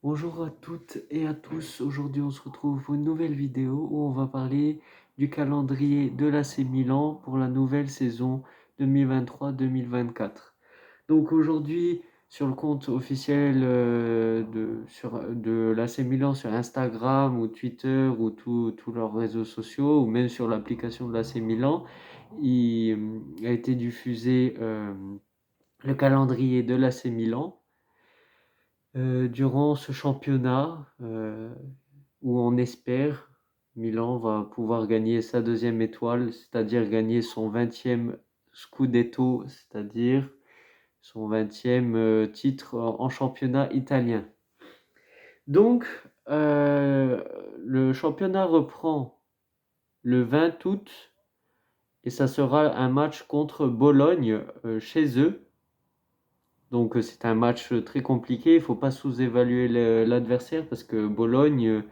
Bonjour à toutes et à tous. Aujourd'hui, on se retrouve pour une nouvelle vidéo où on va parler du calendrier de l'AC Milan pour la nouvelle saison 2023-2024. Donc aujourd'hui, sur le compte officiel de l'AC Milan sur Instagram ou Twitter ou tous leurs réseaux sociaux ou même sur l'application de l'AC Milan, il a été diffusé le calendrier de l'AC Milan durant ce championnat où on espère Milan va pouvoir gagner sa deuxième étoile, c'est-à-dire gagner son 20e Scudetto, c'est-à-dire son 20e titre en championnat italien. Donc, le championnat reprend le 20 août et ça sera un match contre Bologne chez eux. Donc c'est un match très compliqué, il ne faut pas sous-évaluer l'adversaire parce que Bologne,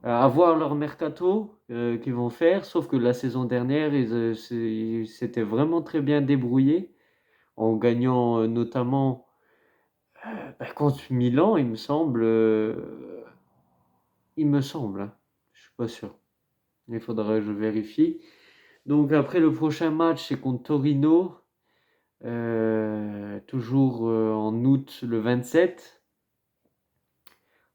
à voir leur mercato qu'ils vont faire, sauf que la saison dernière, ils s'étaient vraiment très bien débrouillés en gagnant notamment contre Milan, il me semble, hein. Je suis pas sûr, il faudrait que je vérifie. Donc après le prochain match c'est contre Torino, toujours en août le 27.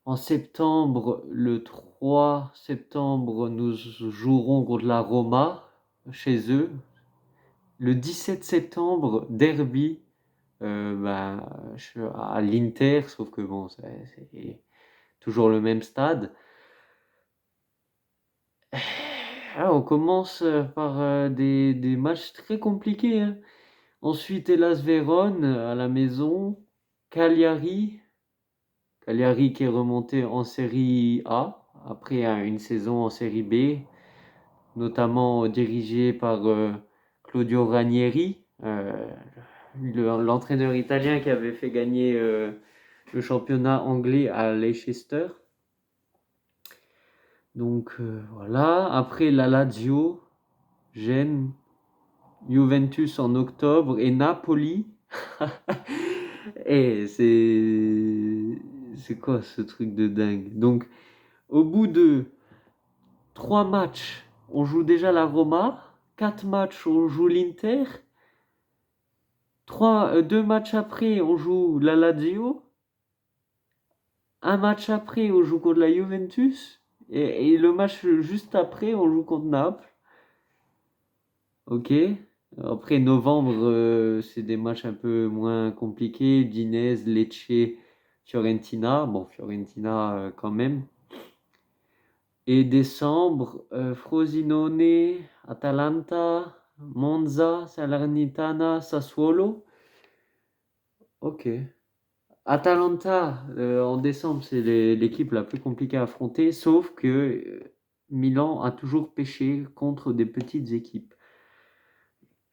En septembre, le 3 septembre, nous jouerons contre la Roma chez eux. Le 17 septembre, derby à l'Inter, sauf que bon, c'est toujours le même stade. On commence par des matchs très compliqués, hein. Ensuite, Hellas Vérone à la maison. Cagliari qui est remonté en Série A après une saison en Série B, notamment dirigé par Claudio Ranieri, l'entraîneur italien qui avait fait gagner le championnat anglais à Leicester. Donc voilà. Après la Lazio, Gênes, Juventus en octobre et Napoli. Et c'est quoi ce truc de dingue? Donc au bout de 3 matchs, on joue déjà la Roma. 4 matchs, on joue l'Inter. 2 matchs après, on joue la Lazio. Un match après, on joue contre la Juventus. Et le match juste après, on joue contre Naples. Ok. Après novembre, c'est des matchs un peu moins compliqués. Udinese, Lecce, Fiorentina. Bon, Fiorentina quand même. Et décembre, Frosinone, Atalanta, Monza, Salernitana, Sassuolo. Ok. Atalanta, en décembre, c'est l'équipe la plus compliquée à affronter, sauf que Milan a toujours pêché contre des petites équipes.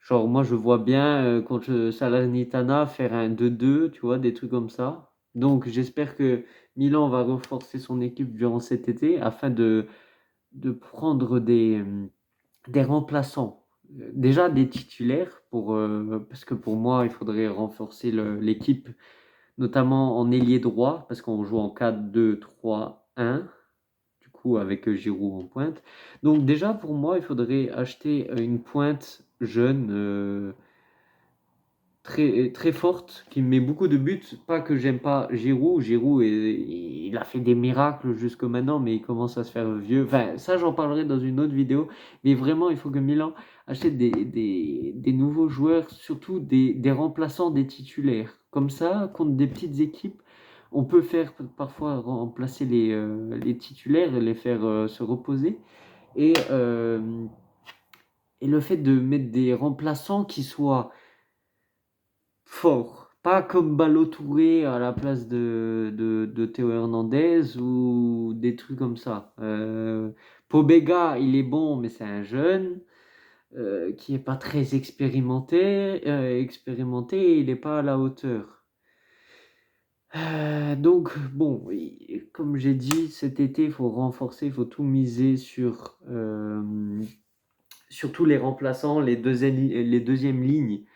Genre, moi, je vois bien contre Salernitana faire un 2-2, tu vois, des trucs comme ça. Donc, j'espère que Milan va renforcer son équipe durant cet été afin de prendre des remplaçants. Déjà des titulaires, parce que pour moi, il faudrait renforcer l'équipe, notamment en ailier droit, parce qu'on joue en 4-2-3-1, du coup avec Giroud en pointe. Donc déjà, pour moi, il faudrait acheter une pointe jeune, très, très forte, qui met beaucoup de buts. Pas que j'aime pas Giroud. Giroud, il a fait des miracles jusque maintenant, mais il commence à se faire vieux. Enfin, ça, j'en parlerai dans une autre vidéo. Mais vraiment, il faut que Milan achète des nouveaux joueurs, surtout des remplaçants des titulaires. Comme ça, contre des petites équipes, on peut faire parfois remplacer les titulaires et les faire se reposer. Et, euh, et le fait de mettre des remplaçants qui soient fort. Pas comme Ballo-Touré à la place de Théo Hernandez ou des trucs comme ça. Pobega, il est bon, mais c'est un jeune qui n'est pas très expérimenté, il n'est pas à la hauteur. Donc, bon, comme j'ai dit, cet été, il faut renforcer, il faut tout miser sur tous les remplaçants, les deuxièmes lignes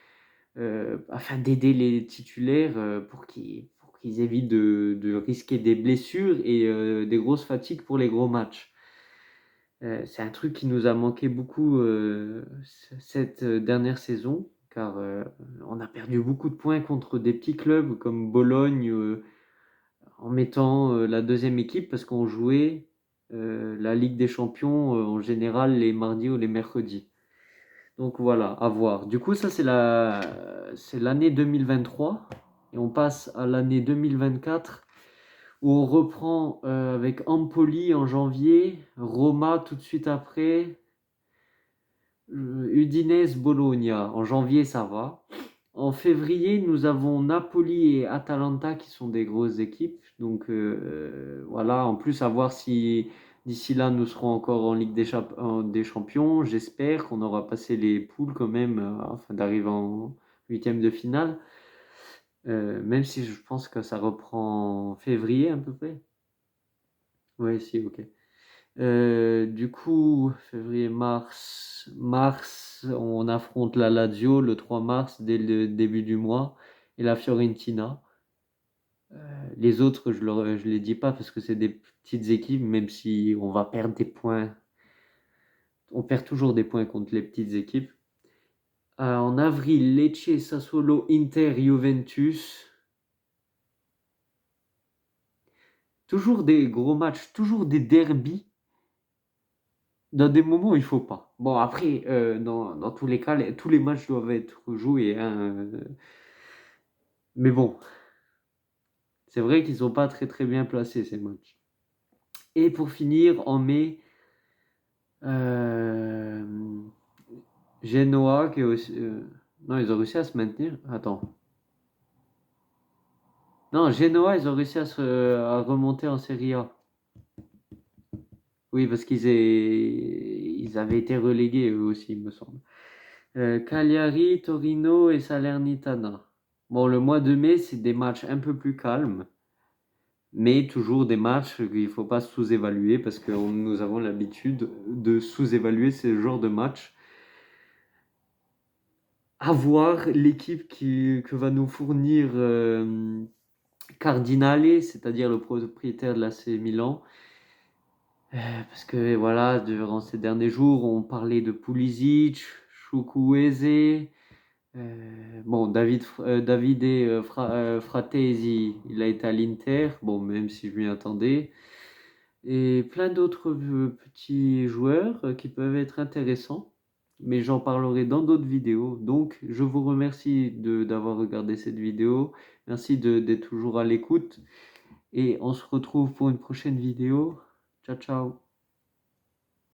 afin d'aider les titulaires pour qu'ils qu'ils évitent de risquer des blessures et des grosses fatigues pour les gros matchs. C'est un truc qui nous a manqué beaucoup cette dernière saison, car on a perdu beaucoup de points contre des petits clubs comme Bologne en mettant la deuxième équipe parce qu'on jouait la Ligue des Champions en général les mardis ou les mercredis. Donc voilà, à voir. Du coup, ça c'est l'année 2023 et on passe à l'année 2024 où on reprend avec Empoli en janvier, Roma tout de suite après, Udinese, Bologna. En janvier, ça va. En février, nous avons Napoli et Atalanta qui sont des grosses équipes. Donc voilà, en plus à voir si d'ici là nous serons encore en Ligue des Champions. J'espère qu'on aura passé les poules quand même afin d'arriver en huitième de finale. Même si je pense que ça reprend en février à peu près. Ouais, si, ok. Du coup, février, mars, on affronte la Lazio le 3 mars dès le début du mois et la Fiorentina. Les autres, je les dis pas parce que c'est des petites équipes, même si on va perdre des points. On perd toujours des points contre les petites équipes. En avril, Lecce, Sassuolo, Inter, Juventus. Toujours des gros matchs, toujours des derbies. Dans des moments où il faut pas. Bon, après, dans tous les cas, tous les matchs doivent être joués, hein, mais bon, c'est vrai qu'ils sont pas très très bien placés ces matchs. Et pour finir, en mai, euh, Genoa qui est aussi. Non, ils ont réussi à se maintenir. Attends. Non, Genoa, ils ont réussi à remonter en Serie A. Oui, parce ils avaient été relégués eux aussi, il me semble. Cagliari, Torino et Salernitana. Bon, le mois de mai, c'est des matchs un peu plus calmes, mais toujours des matchs qu'il ne faut pas sous-évaluer parce que nous avons l'habitude de sous-évaluer ce genre de matchs. À voir l'équipe que va nous fournir Cardinale, c'est-à-dire le propriétaire de l'AC Milan. Parce que voilà, durant ces derniers jours, on parlait de Pulisic, Chukwueze. Bon, David et Fratesi, il a été à l'Inter, bon, même si je m'y attendais. Et plein d'autres petits joueurs qui peuvent être intéressants, mais j'en parlerai dans d'autres vidéos. Donc, je vous remercie d'avoir regardé cette vidéo. Merci d'être toujours à l'écoute. Et on se retrouve pour une prochaine vidéo. Ciao, ciao.